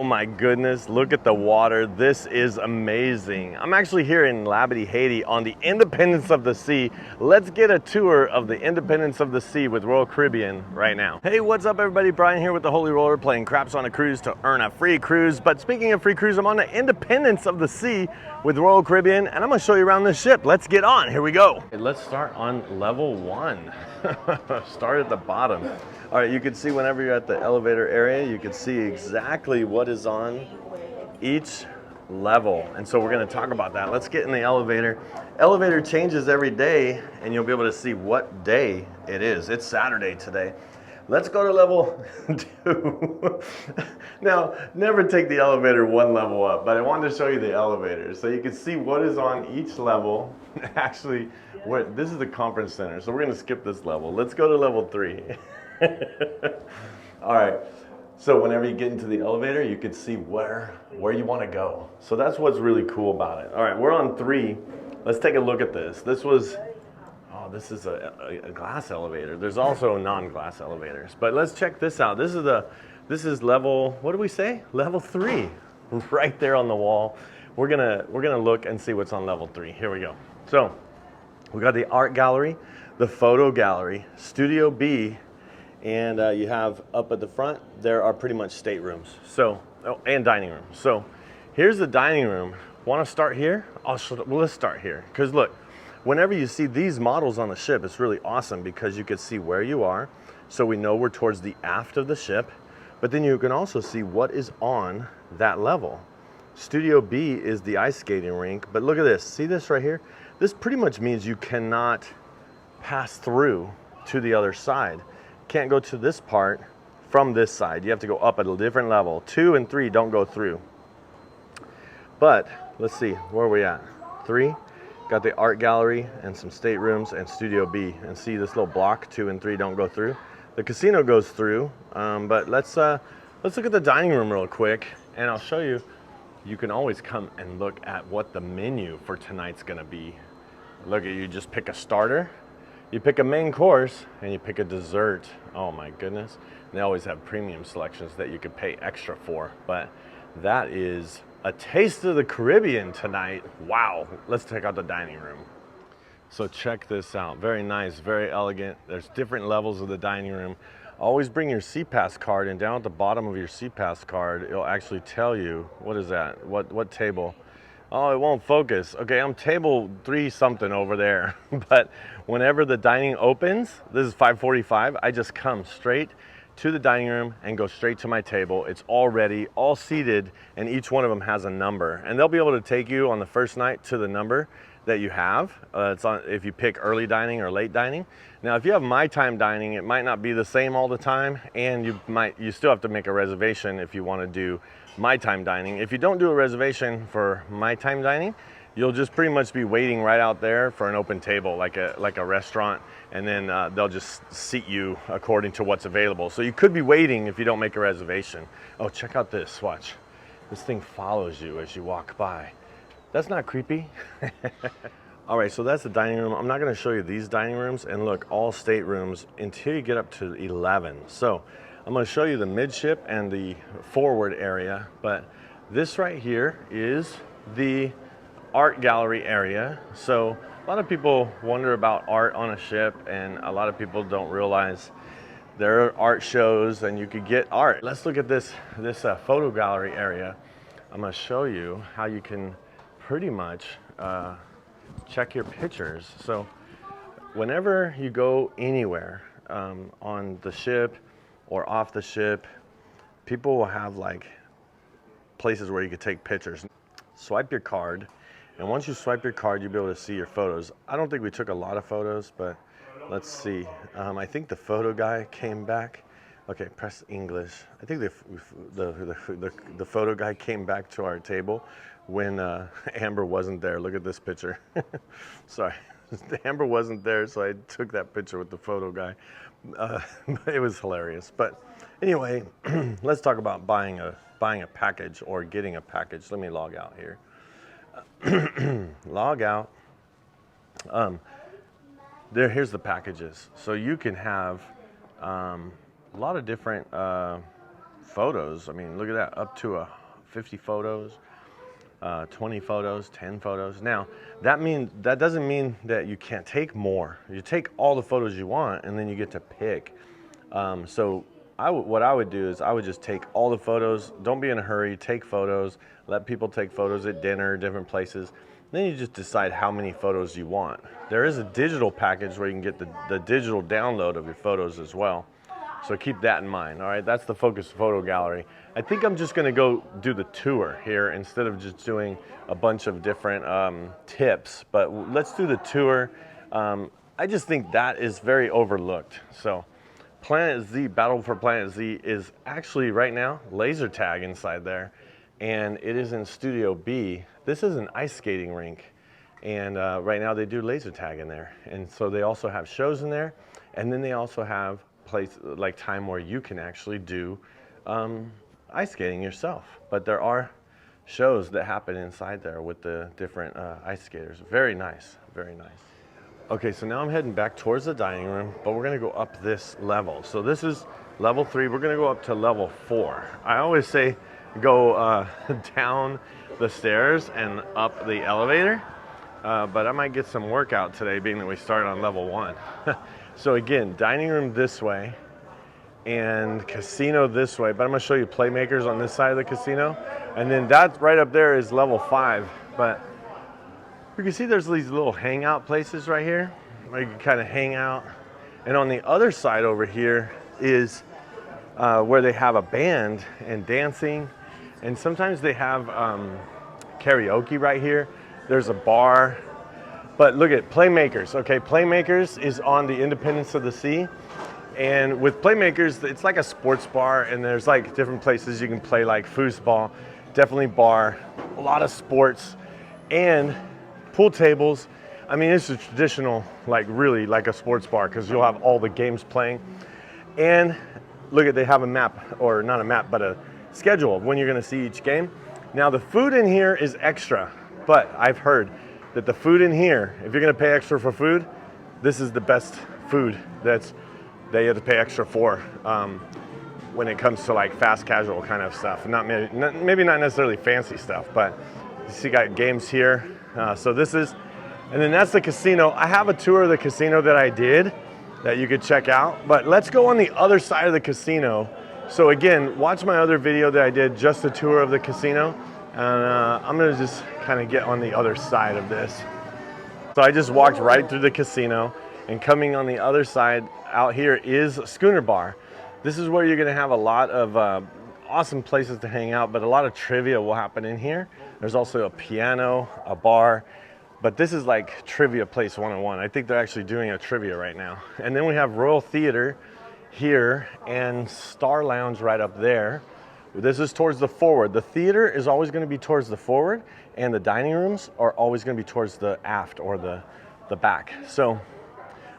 my goodness, look at the water. This is amazing. I'm actually here in Labadee, Haiti on the Independence of the Sea. Let's get a tour of the Independence of the Sea with Royal Caribbean right now. Hey, what's up everybody? Brian here with the Holy Roller playing craps on a cruise to earn a free cruise. But speaking of free cruise, I'm on the Independence of the Sea with Royal Caribbean and I'm gonna show you around this ship. Let's get on, here we go. Okay, let's start on level 1. Start at the bottom. All right, you can see whenever you're at the elevator area, you can see exactly what is on each level. And so we're gonna talk about that. Let's get in the elevator. Elevator changes every day and you'll be able to see what day it is. It's Saturday today. Let's go to level 2. Now, never take the elevator one level up, but I wanted to show you the elevator so you can see what is on each level. Actually, this is the conference center, so we're gonna skip this level. Let's go to level 3. All right, so whenever you get into the elevator, you can see where you want to go. So that's what's really cool about it. All right, we're on 3. Let's take a look at this. This is a glass elevator. There's also non-glass elevators, but let's check this out. This is level, what do we say? Level 3, right there on the wall. We're gonna look and see what's on level 3. Here we go. So we got the art gallery, the photo gallery, Studio B. And you have up at the front, there are pretty much staterooms. So, and dining room. So here's the dining room. Want to start here? Well, let's start here. Because look, whenever you see these models on the ship, it's really awesome because you can see where you are. So we know we're towards the aft of the ship. But then you can also see what is on that level. Studio B is the ice skating rink. But look at this. See this right here? This pretty much means you cannot pass through to the other side. Can't go to this part from this side. You have to go up at a different level. 2 and 3 don't go through. But let's see, where are we at? 3, got the art gallery and some staterooms and Studio B. And see this little block, 2 and 3 don't go through. The casino goes through, but let's look at the dining room real quick and I'll show you. You can always come and look at what the menu for tonight's gonna be. Look at, you just pick a starter. You pick a main course and you pick a dessert. Oh my goodness. They always have premium selections that you could pay extra for, but that is a taste of the Caribbean tonight. Wow, let's check out the dining room. So check this out, very nice, very elegant. There's different levels of the dining room. Always bring your CPAS card and down at the bottom of your CPAS card, it'll actually tell you, what is that? What table? Oh, it won't focus. Okay, I'm table 3 something over there. But whenever the dining opens, this is 5:45, I just come straight to the dining room and go straight to my table. It's all ready, all seated, and each one of them has a number. And they'll be able to take you on the first night to the number that you have. It's on if you pick early dining or late dining. Now, if you have my time dining, it might not be the same all the time, and you still have to make a reservation if you want to do my time dining. If you don't do a reservation for my time dining, you'll just pretty much be waiting right out there for an open table, like a restaurant, and then they'll just seat you according to what's available. So you could be waiting if you don't make a reservation. Oh, check out this, watch. This thing follows you as you walk by. That's not creepy. All right, so that's the dining room. I'm not gonna show you these dining rooms, and look, all staterooms until you get up to 11. So I'm gonna show you the midship and the forward area, but this right here is the art gallery area. So a lot of people wonder about art on a ship, and a lot of people don't realize there are art shows and you could get art. Let's look at this photo gallery area. I'm gonna show you how you can pretty much check your pictures. So whenever you go anywhere on the ship or off the ship, people will have like places where you could take pictures. Swipe your card, and once you swipe your card, you'll be able to see your photos. I don't think we took a lot of photos, but let's see. I think the photo guy came back. Okay, press English. I think the photo guy came back to our table when Amber wasn't there. Look at this picture. Sorry, Amber wasn't there, so I took that picture with the photo guy. It was hilarious. But anyway, let's talk about buying a package or getting a package. Let me log out here. Log out. Here's the packages. So you can have a lot of different photos. I mean, look at that, up to 50 photos, 20 photos, 10 photos. Now, that doesn't mean that you can't take more. You take all the photos you want, and then you get to pick. So what I would do is I would just take all the photos. Don't be in a hurry. Take photos. Let people take photos at dinner, different places. Then you just decide how many photos you want. There is a digital package where you can get the digital download of your photos as well. So keep that in mind. All right, that's the Focus Photo Gallery. I think I'm just gonna go do the tour here instead of just doing a bunch of different tips, but let's do the tour. I just think that is very overlooked. So Planet Z, Battle for Planet Z is actually right now laser tag inside there, and it is in Studio B. This is an ice skating rink, and right now they do laser tag in there. And so they also have shows in there, and then they also have like time where you can actually do ice skating yourself. But there are shows that happen inside there with the different ice skaters. Very nice, very nice. Okay, so now I'm heading back towards the dining room, but we're gonna go up this level. So this is level 3, we're gonna go up to level 4. I always say go down the stairs and up the elevator, but I might get some workout today being that we started on level 1. So again, dining room this way and casino this way, but I'm gonna show you playmakers on this side of the casino. And then that right up there is level 5. But you can see there's these little hangout places right here where you can kind of hang out. And on the other side over here is where they have a band and dancing. And sometimes they have karaoke right here. There's a bar. But look at Playmakers. Okay, Playmakers is on the Independence of the Sea. And with Playmakers, it's like a sports bar, and there's like different places you can play, like foosball, definitely bar, a lot of sports, and pool tables. I mean, it's a traditional, like really like a sports bar, because you'll have all the games playing. And look at, they have a map, or not a map, but a schedule of when you're gonna see each game. Now the food in here is extra, but I've heard that the food in here, if you're gonna pay extra for food, this is the best food that you have to pay extra for when it comes to like fast casual kind of stuff. Maybe not necessarily fancy stuff, but you see, got games here. So this is, and then that's the casino. I have a tour of the casino that I did that you could check out, but let's go on the other side of the casino. So again, watch my other video that I did, just a tour of the casino. And I'm gonna just kind of get on the other side of this. So I just walked right through the casino, and coming on the other side out here is Schooner Bar. This is where you're gonna have a lot of awesome places to hang out, but a lot of trivia will happen in here. There's also a piano, a bar, but this is like Trivia Place 101. I think they're actually doing a trivia right now. And then we have Royal Theater here and Star Lounge right up there. This is towards the forward. The theater is always going to be towards the forward, and the dining rooms are always going to be towards the aft or the back. So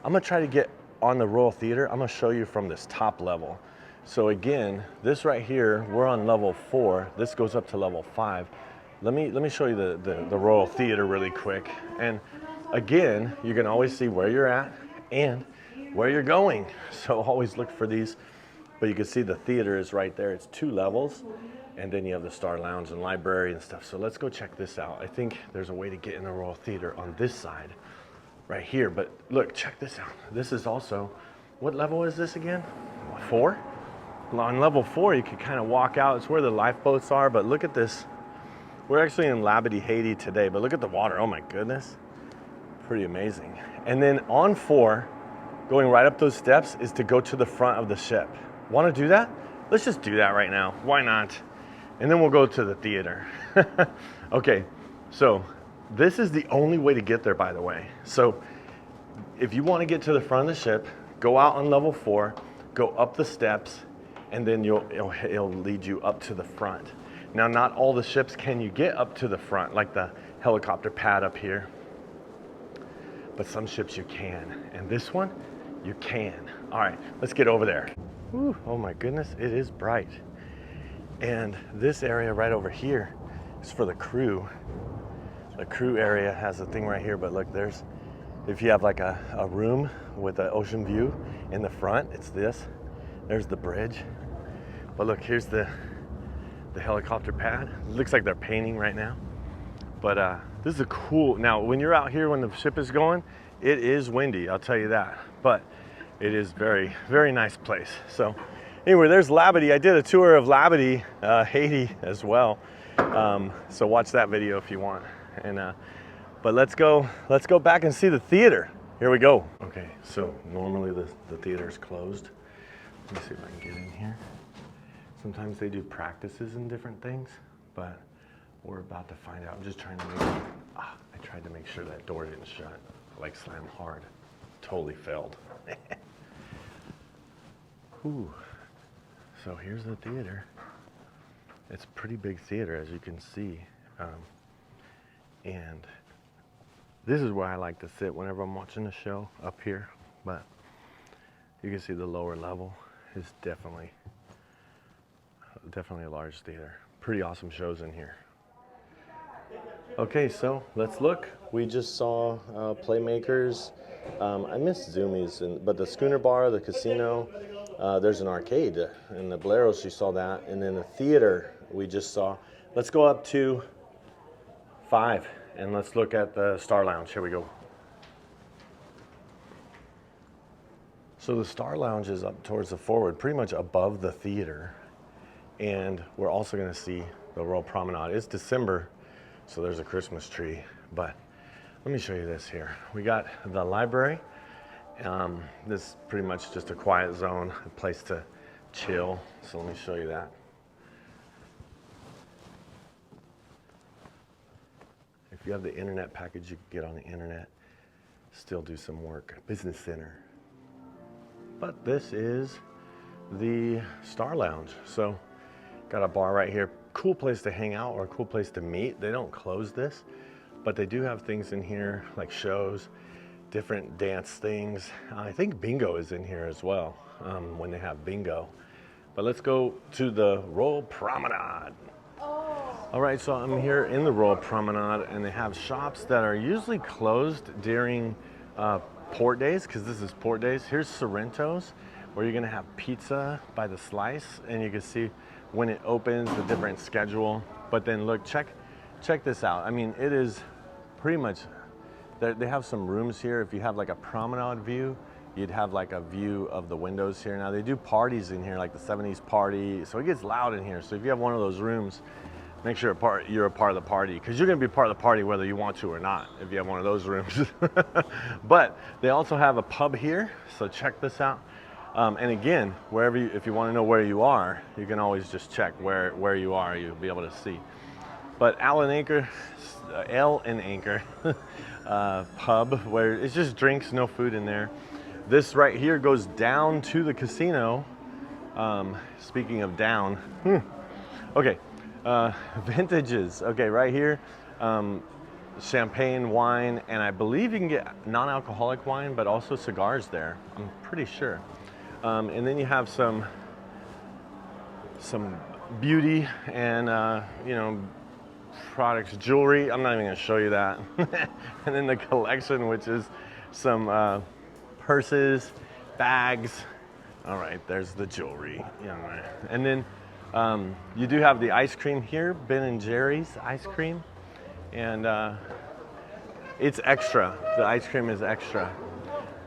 I'm going to try to get on the Royal Theater. I'm going to show you from this top level. So again, this right here, we're on level 4. This goes up to level 5. Let me show you the Royal Theater really quick. And again, you can always see where you're at and where you're going. So always look for these. But you can see the theater is right there. It's 2 levels. And then you have the Star Lounge and library and stuff. So let's go check this out. I think there's a way to get in the Royal Theater on this side right here. But look, check this out. This is also, what level is this again? 4? On level 4, you can kind of walk out. It's where the lifeboats are. But look at this. We're actually in Labadee, Haiti today. But look at the water. Oh my goodness. Pretty amazing. And then on 4, going right up those steps is to go to the front of the ship. Want to do that? Let's just do that right now. Why not? And then we'll go to the theater. Okay, so this is the only way to get there, by the way. So if you want to get to the front of the ship, go out on level 4, go up the steps, and then it'll lead you up to the front. Now, not all the ships can you get up to the front, like the helicopter pad up here. But some ships you can. And this one, you can. All right, let's get over there. Whew, oh my goodness, it is bright. And this area right over here is for the crew. The crew area has a thing right here, but look, if you have like a room with an ocean view in the front, it's this. There's the bridge. But look, here's the helicopter pad. It looks like they're painting right now. But this is a cool, now when you're out here when the ship is going, it is windy, I'll tell you that. But it is very, very nice place. So anyway, there's Labadee. I did a tour of Labadee, Haiti as well. So watch that video if you want. And but let's go back and see the theater. Here we go. Okay, so normally the theater is closed. Let me see if I can get in here. Sometimes they do practices and different things, but we're about to find out. I'm just trying to I tried to make sure that door didn't shut. Like slam hard. Totally failed. Whew. So here's the theater. It's a pretty big theater, as you can see. And this is where I like to sit whenever I'm watching a show, up here. But you can see the lower level is definitely a large theater. Pretty awesome shows in here. Okay, so let's look. We just saw Playmakers. I missed Zoomies, but the Schooner Bar, the casino, there's an arcade. In the Boleros, you saw that. And then the theater we just saw. Let's go up to 5 and let's look at the Star Lounge. Here we go. So the Star Lounge is up towards the forward, pretty much above the theater. And we're also going to see the Royal Promenade. It's December, so there's a Christmas tree. But let me show you this here. We got the library. This is pretty much just a quiet zone, a place to chill. So let me show you that. If you have the internet package, you can get on the internet, still do some work. Business Center. But this is the Star Lounge. So got a bar right here. Cool place to hang out or a cool place to meet. They don't close this, but they do have things in here like shows, different dance things. I think bingo is in here as well when they have bingo. But let's go to the Royal Promenade. All right, so I'm here in the Royal Promenade and they have shops that are usually closed during port days, because this is port days. Here's Sorrento's, where you're gonna have pizza by the slice, and you can see when it opens, the different schedule. But then look, check this out. I mean, it is pretty much, they have some rooms here. If you have like a promenade view, you'd have like a view of the windows here. Now they do parties in here, like the 70s party, so it gets loud in here. So if you have one of those rooms, make sure you're a part of the party, because you're going to be part of the party whether you want to or not if you have one of those rooms. But they also have a pub here, so check this out. And again, if you want to know where you are, you can always just check where you are. You'll be able to see. But Ale and Anchor pub, where it's just drinks, no food in there. This right here goes down to the casino. Speaking of down, okay. Vintages. Okay, right here, champagne, wine, and I believe you can get non-alcoholic wine, but also cigars there. I'm pretty sure. And then you have some beauty and products, jewelry. I'm not even going to show you that. And then the collection, which is some purses, bags. All right, there's the jewelry. Yeah, and then you do have the ice cream here, Ben & Jerry's ice cream, and it's extra. The ice cream is extra.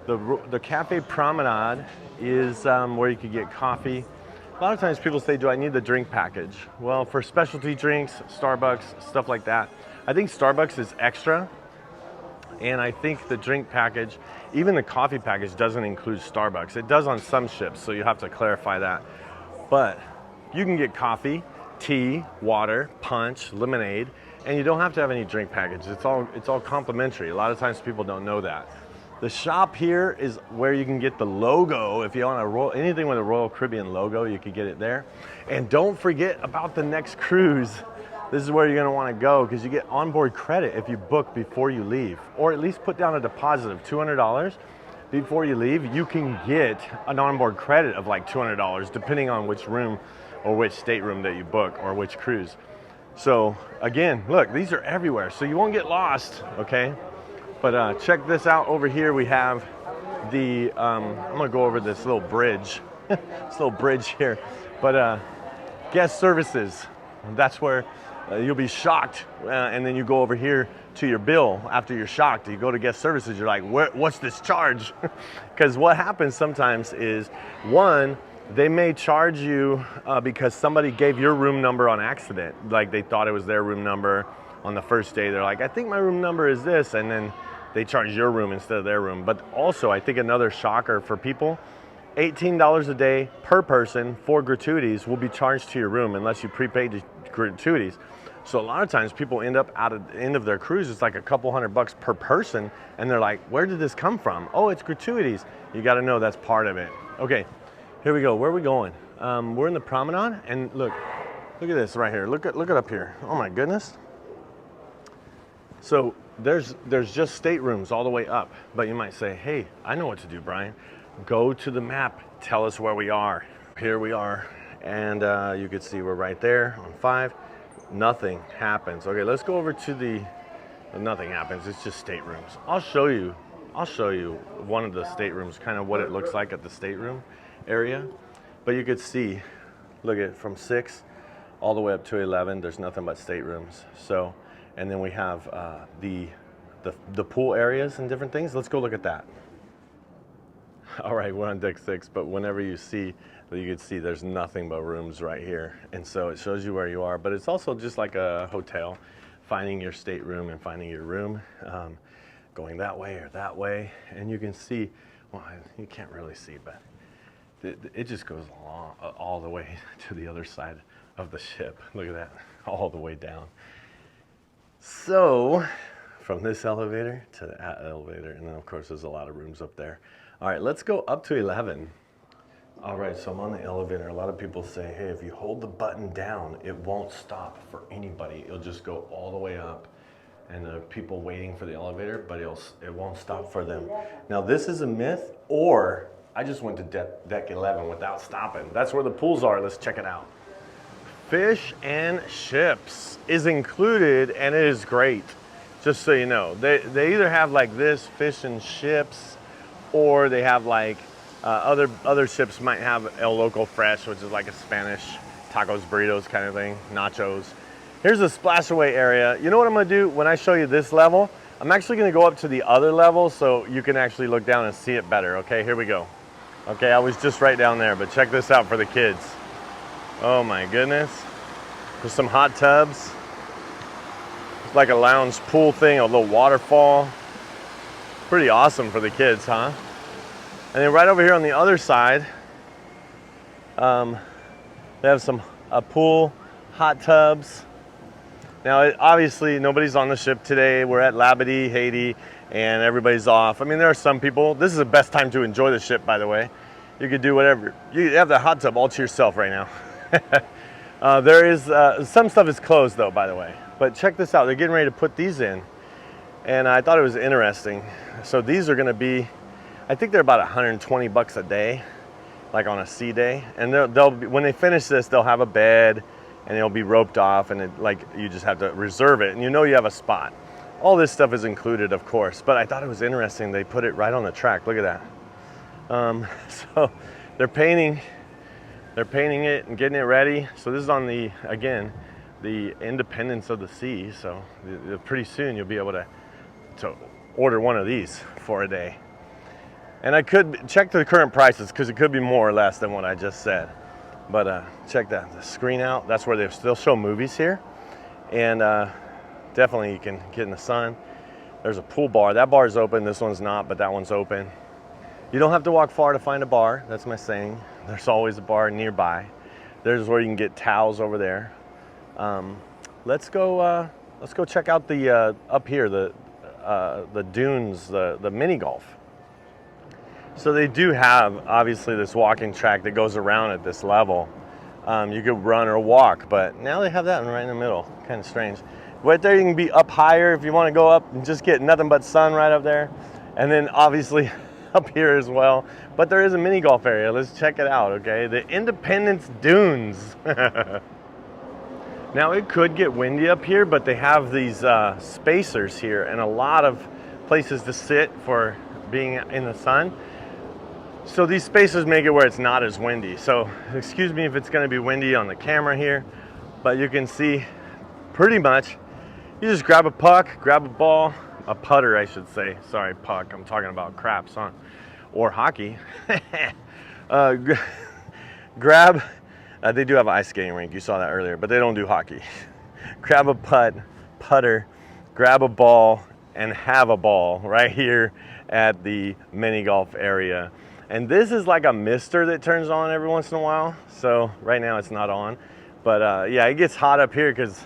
The Cafe Promenade is where you could get coffee. A lot of times people say, do I need the drink package? Well, for specialty drinks, Starbucks, stuff like that, I think Starbucks is extra. And I think the drink package, even the coffee package, doesn't include Starbucks. It does on some ships, so you have to clarify that. But you can get coffee, tea, water, punch, lemonade, and you don't have to have any drink package. It's all complimentary. A lot of times people don't know that. The shop here is where you can get the logo. If you want anything with a Royal Caribbean logo, you could get it there. And don't forget about the next cruise. This is where you're gonna wanna go, because you get onboard credit if you book before you leave, or at least put down a deposit of $200 before you leave. You can get an onboard credit of like $200, depending on which room or which stateroom that you book or which cruise. So again, look, these are everywhere, so you won't get lost, okay? But check this out. Over here we have the, I'm gonna go over this little bridge, this little bridge here. But guest services. That's where you'll be shocked, and then you go over here to your bill after you're shocked. You go to guest services, you're like, what's this charge? Because what happens sometimes is, one, they may charge you because somebody gave your room number on accident. Like they thought it was their room number on the first day. They're like, I think my room number is this, and then they charge your room instead of their room. But also, I think another shocker for people, $18 a day per person for gratuities will be charged to your room unless you prepaid the gratuities. So a lot of times people end up at the end of their cruise, it's like a couple $100 per person, and they're like, where did this come from? Oh, it's gratuities. You got to know that's part of it. Okay, here we go. Where are we going? We're in the Promenade, and look at this right here. Look at up here. Oh my goodness. So there's just staterooms all the way up, but you might say, hey, I know what to do, Brian. Go to the map. Tell us where we are. Here we are, and you can see we're right there on 5. Nothing happens. Okay, let's go over to the nothing happens. It's just staterooms. I'll show you one of the staterooms, kind of what it looks like at the stateroom area. But you could see, look at from 6 all the way up to 11. There's nothing but staterooms. So, and then we have the pool areas and different things. Let's go look at that. All right, we're on deck 6, but whenever you see, you can see there's nothing but rooms right here. And so it shows you where you are, but it's also just like a hotel, finding your stateroom and finding your room, going that way or that way. And you can see, well, you can't really see, but it just goes along all the way to the other side of the ship. Look at that, all the way down. So from this elevator to that elevator, and then of course there's a lot of rooms up there. All right, let's go up to 11. All right, so I'm on the elevator. A lot of people say, hey, if you hold the button down, it won't stop for anybody. It'll just go all the way up, and there are people waiting for the elevator, but it won't stop for them. Now, this is a myth, or I just went to deck 11 without stopping. That's where the pools are. Let's check it out. Fish and chips is included, and it is great, just so you know. They either have like this, fish and chips, or they have like other ships might have El Loco Fresh, which is like a Spanish tacos, burritos kind of thing, nachos. Here's the splash away area. You know what I'm gonna do when I show you this level? I'm actually gonna go up to the other level so you can actually look down and see it better. Okay, here we go. Okay, I was just right down there, but check this out for the kids. Oh my goodness. There's some hot tubs. It's like a lounge pool thing, a little waterfall. Pretty awesome for the kids, huh? And then right over here on the other side, they have some pool, hot tubs. Now, obviously, nobody's on the ship today. We're at Labadee, Haiti, and everybody's off. I mean, there are some people. This is the best time to enjoy the ship, by the way. You could do whatever. You have the hot tub all to yourself right now. There is, some stuff is closed, though, by the way. But check this out. They're getting ready to put these in. And I thought it was interesting. So these are going to be, I think they're about 120 bucks a day, like on a sea day. And they'll be, when they finish this, they'll have a bed and it'll be roped off, and you just have to reserve it, and you know you have a spot. All this stuff is included, of course, but I thought it was interesting. They put it right on the track. Look at that. So they're painting it and getting it ready. So this is on the Independence of the Sea. So pretty soon you'll be able to order one of these for a day. And I could check the current prices because it could be more or less than what I just said. But check that, the screen out. That's where they'll show movies here. And definitely you can get in the sun. There's a pool bar. That bar is open. This one's not, but that one's open. You don't have to walk far to find a bar. That's my saying. There's always a bar nearby. There's where you can get towels over there. Let's go check out the up here, the dunes, the mini golf. So they do have, obviously, this walking track that goes around at this level. You could run or walk, but now they have that one right in the middle. Kind of strange. Right there, you can be up higher if you want to go up and just get nothing but sun right up there. And then, obviously, up here as well. But there is a mini golf area. Let's check it out, okay? The Independence Dunes. Now, it could get windy up here, but they have these spacers here and a lot of places to sit for being in the sun. So these spaces make it where it's not as windy. So excuse me if it's going to be windy on the camera here, but you can see pretty much you just grab a puck, grab a ball, a putter I should say. Sorry, puck, I'm talking about craps, huh? Or hockey. Grab, they do have an ice skating rink, you saw that earlier, but they don't do hockey. Grab a putter, grab a ball, and have a ball right here at the mini golf area. And this is like a mister that turns on every once in a while. So right now it's not on, but yeah, it gets hot up here because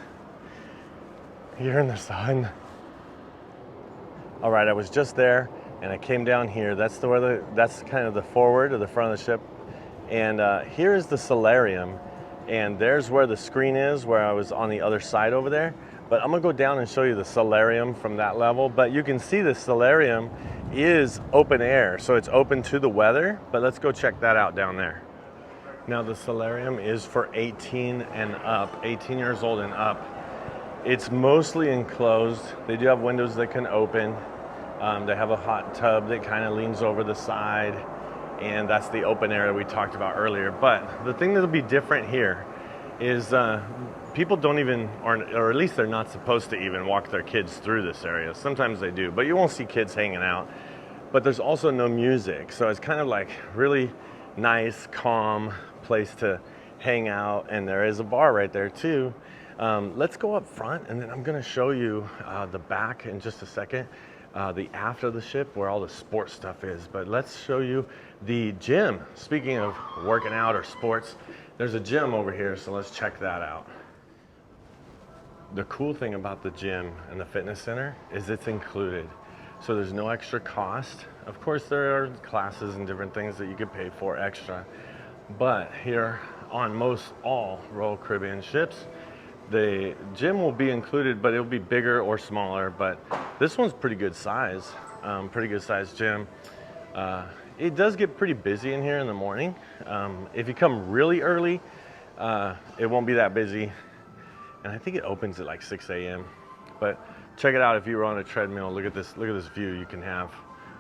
you're in the sun. All right, I was just there and I came down here. That's that's kind of the forward or the front of the ship. And here is the Salarium. And there's where the screen is, where I was on the other side over there. But I'm gonna go down and show you the Salarium from that level. But you can see the Salarium is open air, so it's open to the weather. But let's go check that out down there. Now the Salarium is for 18 and up, 18 years old and up. It's mostly enclosed. They do have windows that can open. They have a hot tub that kind of leans over the side. And that's the open area we talked about earlier. But the thing that'll be different here is people don't even, or at least they're not supposed to even walk their kids through this area. Sometimes they do, but you won't see kids hanging out. But there's also no music, so it's kind of like really nice, calm place to hang out. And there is a bar right there too. Let's go up front, and then I'm gonna show you the back in just a second. The aft of the ship where all the sports stuff is. But let's show you the gym. Speaking of working out or sports, there's a gym over here, so let's check that out. The cool thing about the gym and the fitness center is it's included. So there's no extra cost. Of course, there are classes and different things that you could pay for extra. But here on most all Royal Caribbean ships, the gym will be included, but it'll be bigger or smaller. But this one's pretty good size, pretty good size gym. It does get pretty busy in here in the morning. If you come really early, it won't be that busy. And I think it opens at like 6 a.m. But check it out if you were on a treadmill. Look at this view you can have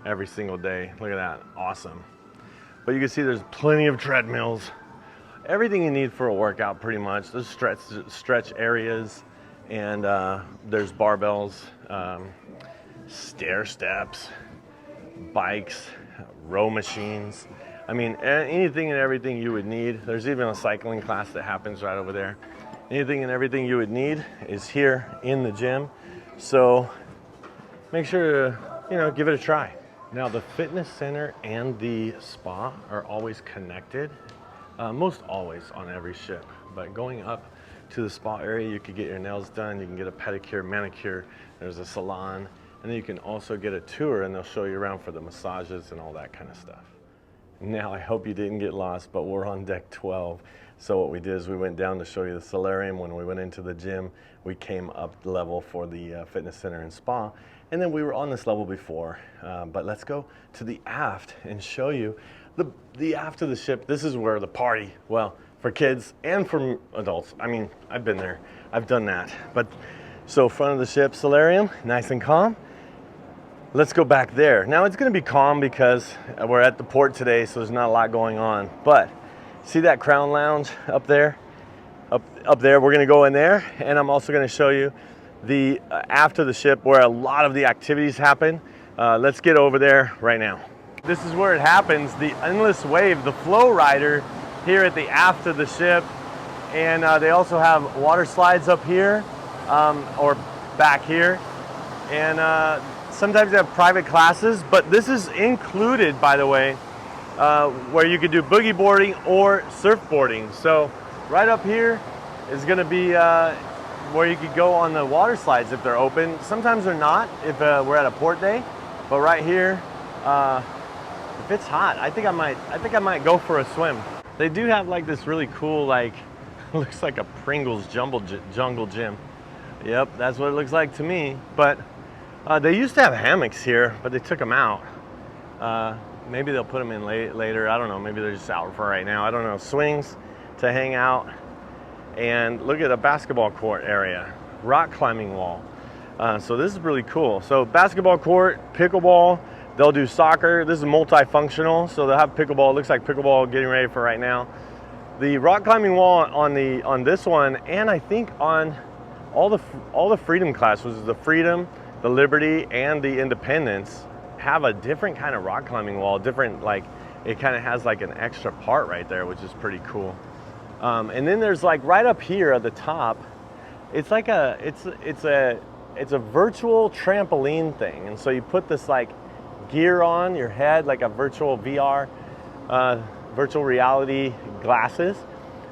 every single day. Look at that, awesome. But you can see there's plenty of treadmills. Everything you need for a workout pretty much. There's stretch areas, and there's barbells, stair steps, bikes, row machines. I mean, anything and everything you would need. There's even a cycling class that happens right over there. Anything and everything you would need is here in the gym. So make sure to, give it a try. Now the fitness center and the spa are always connected. Most always on every ship, but going up to the spa area, you could get your nails done, you can get a pedicure, manicure, there's a salon, and then you can also get a tour and they'll show you around for the massages and all that kind of stuff. Now I hope you didn't get lost, but we're on deck 12. So what we did is we went down to show you the Salarium. When we went into the gym, we came up level for the fitness center and spa, and then we were on this level before. But let's go to the aft and show you the aft of the ship. This is where the party, well, for kids and for adults. I mean, I've been there, I've done that. But so front of the ship, Salarium, nice and calm. Let's go back there. Now it's gonna be calm because we're at the port today, so there's not a lot going on. But see that Crown Lounge up there? Up there, we're gonna go in there, and I'm also gonna show you the aft of the ship where a lot of the activities happen. Let's get over there right now. This is where it happens, the endless wave, the flow rider here at the aft of the ship. And they also have water slides up here or back here. And sometimes they have private classes, but this is included, by the way, where you could do boogie boarding or surfboarding. So right up here is gonna be where you could go on the water slides if they're open. Sometimes they're not if we're at a port day, but right here, if it's hot, I think I might go for a swim. They do have like this really cool, like, looks like a Pringles jungle gym. Yep, that's what it looks like to me. But they used to have hammocks here, but they took them out. Maybe they'll put them in later. I don't know. Maybe they're just out for right now. I don't know. Swings to hang out. And look at a basketball court area. Rock climbing wall. So this is really cool. So basketball court, pickleball, They'll do soccer. This is multifunctional, so they'll have pickleball. It looks like pickleball getting ready for right now. The rock climbing wall on this one, and I think on all the freedom class, which is the Freedom, the Liberty, and the Independence, have a different kind of rock climbing wall. Different, like, it kind of has like an extra part right there, which is pretty cool. And then there's like right up here at the top, it's like it's a virtual trampoline thing, and so you put this like gear on your head, like a virtual VR, virtual reality glasses,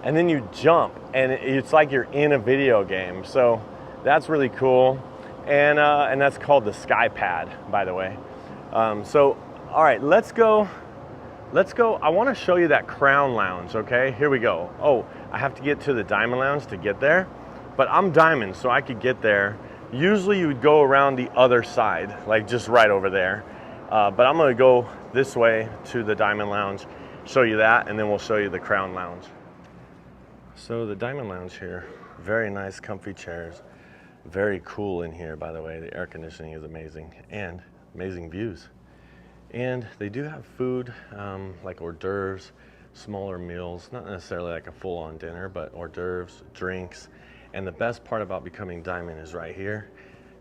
and then you jump, and it's like you're in a video game. So that's really cool, and that's called the Sky Pad, by the way. So all right, let's go. I want to show you that Crown Lounge. Okay, here we go. Oh, I have to get to the Diamond Lounge to get there, but I'm Diamond, so I could get there. Usually you would go around the other side, like just right over there. But I'm gonna go this way to the Diamond Lounge, show you that, and then we'll show you the Crown Lounge. So the Diamond Lounge here, very nice comfy chairs. Very cool in here, by the way. The air conditioning is amazing, and amazing views. And they do have food, like hors d'oeuvres, smaller meals, not necessarily like a full-on dinner, but hors d'oeuvres, drinks. And the best part about becoming Diamond is right here.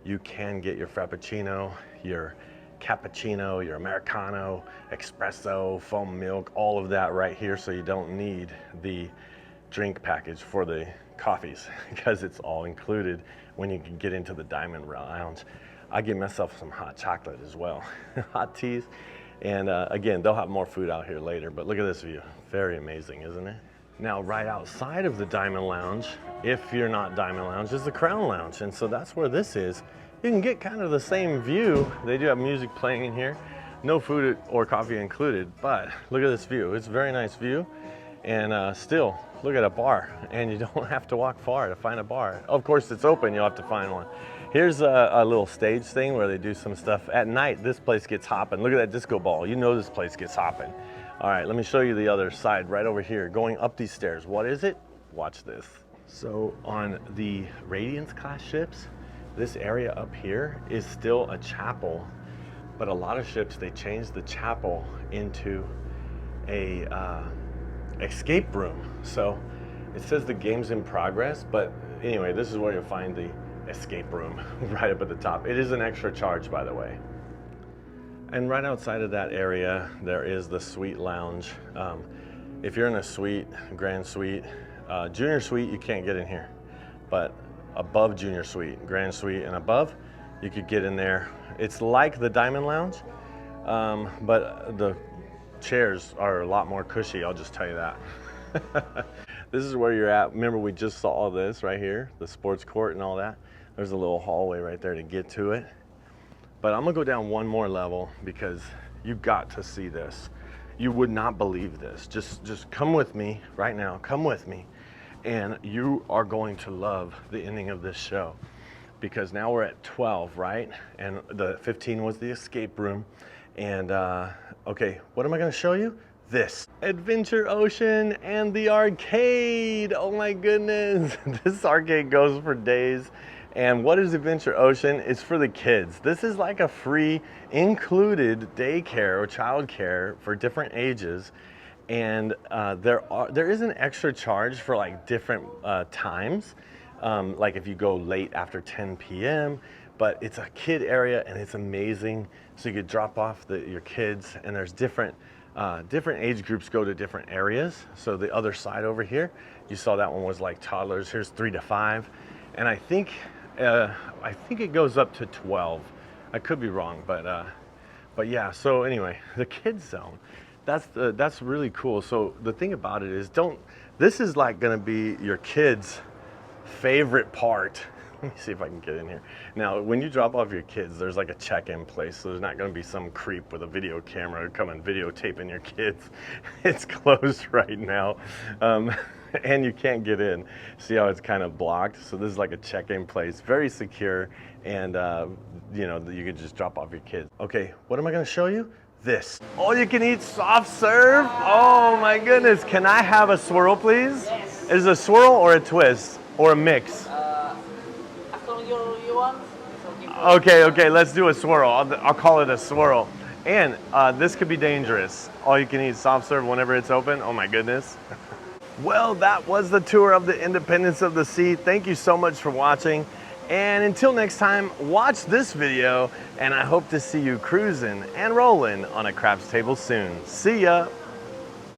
You can get your Frappuccino, your cappuccino, your Americano, espresso, foam milk, all of that right here, so you don't need the drink package for the coffees because it's all included when you can get into the Diamond Lounge. I get myself some hot chocolate as well, hot teas, and again, they'll have more food out here later, but look at this view. Very amazing, isn't it? Now, right outside of the Diamond Lounge, if you're not Diamond Lounge, is the Crown Lounge, and so that's where this is. You can get kind of the same view. They do have music playing in here, no food or coffee included, but look at this view. It's a very nice view, and still, look at a bar, and you don't have to walk far to find a bar. Of course, it's open, you'll have to find one. Here's a little stage thing where they do some stuff. At night, this place gets hopping. Look at that disco ball. You know this place gets hopping. All right, let me show you the other side right over here. Going up these stairs. What is it? Watch this. So on the Radiance class ships, this area up here is still a chapel, but a lot of ships, they change the chapel into a escape room. So it says the game's in progress, but anyway, this is where you'll find the escape room right up at the top. It is an extra charge, by the way. And right outside of that area, there is the suite lounge. If you're in a suite, grand suite, junior suite, you can't get in here. But above junior suite, grand suite, and above, you could get in there. It's like the Diamond Lounge, but the chairs are a lot more cushy, I'll just tell you that. This is where you're at. Remember, we just saw all this right here, the sports court and all that. There's a little hallway right there to get to it. But I'm gonna go down one more level because you got to see this. You would not believe this. Just come with me right now, come with me. And you are going to love the ending of this show, because now we're at 12, right? And the 15 was the escape room. And okay, what am I gonna show you? This Adventure Ocean and the arcade. Oh my goodness. This arcade goes for days. And what is Adventure Ocean? It's for the kids. This is like a free included daycare or childcare for different ages. And there is an extra charge for like different times. Like if you go late after 10 p.m., but it's a kid area and it's amazing. So you could drop off your kids, and there's different age groups go to different areas. So the other side over here, you saw that one was like toddlers. Here's 3 to 5. And I think it goes up to 12. I could be wrong, but yeah. So anyway, the kids zone, that's really cool. So the thing about it is, this is like gonna be your kids' favorite part. Let me see if I can get in here. Now, when you drop off your kids, there's like a check-in place, so there's not gonna be some creep with a video camera come and videotaping your kids. It's closed right now. And you can't get in. See how it's kind of blocked? So this is like a check-in place, very secure, and you know, you could just drop off your kids. Okay, what am I gonna show you? This. All you can eat soft serve? Oh my goodness, can I have a swirl, please? Yes. Is it a swirl or a twist or a mix? You want? Okay, let's do a swirl. I'll call it a swirl. And this could be dangerous. All you can eat soft serve whenever it's open. Oh my goodness. Well, that was the tour of the Independence of the Sea. Thank you so much for watching. And until next time, watch this video, and I hope to see you cruising and rolling on a craps table soon. See ya.